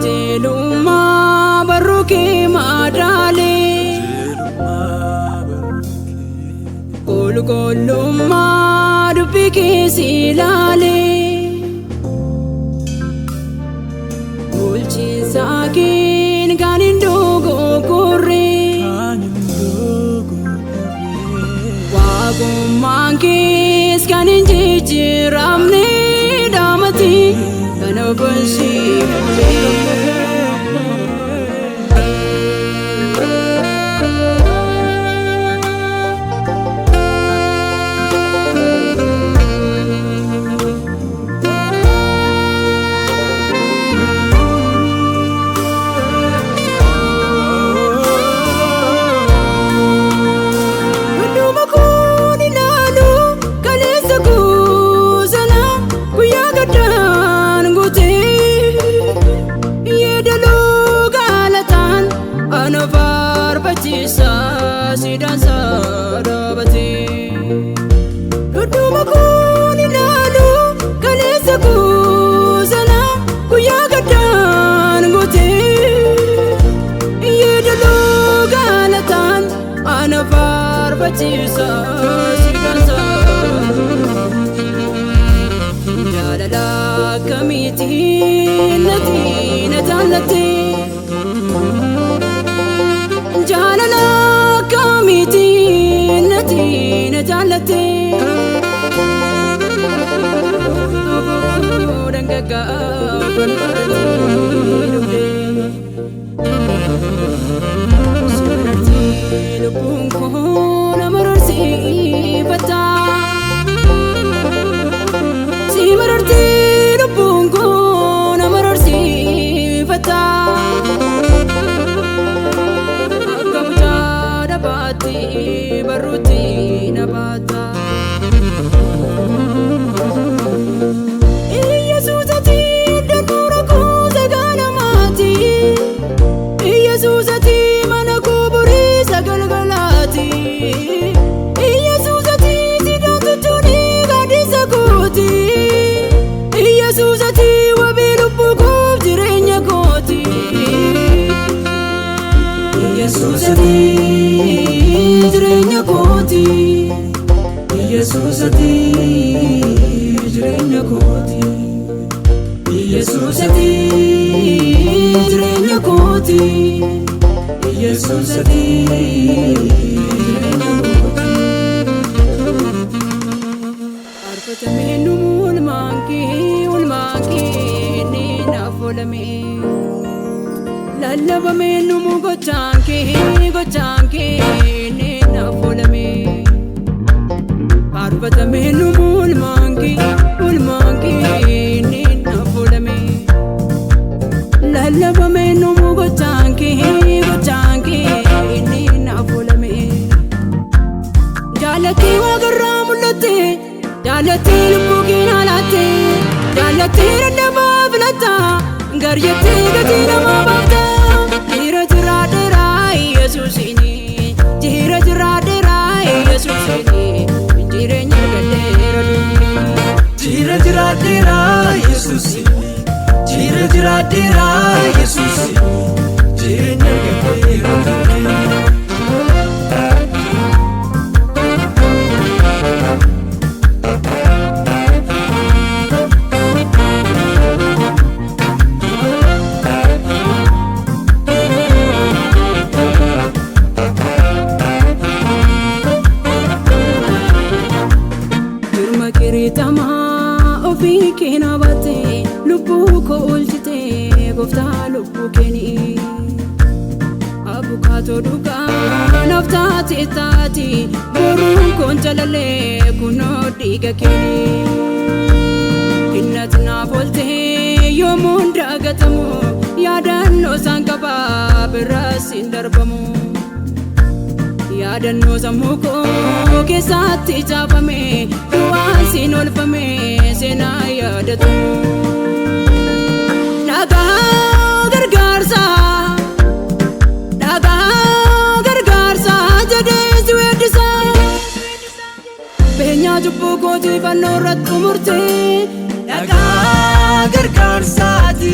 qajeelummaa barruu kee madaalee qulqullummaa dubbii kee si ilaalee bulchiinsa kee kan hin dogoggorre waaqummaan kees kan hin jijjiiramne dhaamati kana barsiifte. Sidaan saadabate duduma kun ilaalu kaleessa kuusana guyyaa gaddaan goote yeedaloo galataan ana faarfachiisa sidaan saadabate jaalala akkamiitiin na jaallatte jaalala akkamiitiin na jaallatte dhangaggaafan barartii lubbuun koo na mararsiifata si marartii lubbuun koo na mararsiifata barruuti nabaata Yesuusati dandura koo sagalamaati Yesuusati mana koo burii sagalgalaati Yesuusati sidaatu tuni gadisa kooti Yesuusati wabii lubbuu koof jireenya kooti Yesuusati jireenya kooti Yesuusati jireenya kooti Yesuusati jireenya kooti Yesuusati jireenya kooti arfatamee numu ulmaan kee ni naaf oolamee lallabamee numu gochaan kee ni naaf oolamee arfatamee numu ulmaan kee ni naaf oolamee lallabamee numu gochaan kee ni naaf oolamee jaalattii waaqarraa mul'atte jaalattii lubbuu kee naalatte jaalattii dadhabaa filatta garjettee gatii namaa baafta jira jiraadheeraa Yesuusini jira jiraadheeraa Yesuusini jireenya gadheera jira jiraadheeraa Yesuusini jira jiraadheeraa Yesuusini jireenya gadheera ofii kee nabaate lubbuu koo oolchite gooftaa lubbuu keeni abukaatoo dhugaa naaf taati boruun koon jalalee kunoo dhiiga keeni innat naaf oolte yoomuun daagatamu yaadannoo isaan qabaa biraas hin darbamu yaadannoo sammuu koo keessatti caafame du'aan siin oolfame seenaa yaadatu dhagaa gargaarsa jedhee si weeddisa beenyaa cubbuu kootii fannoo irratti murtee dhagaa gargaarsaati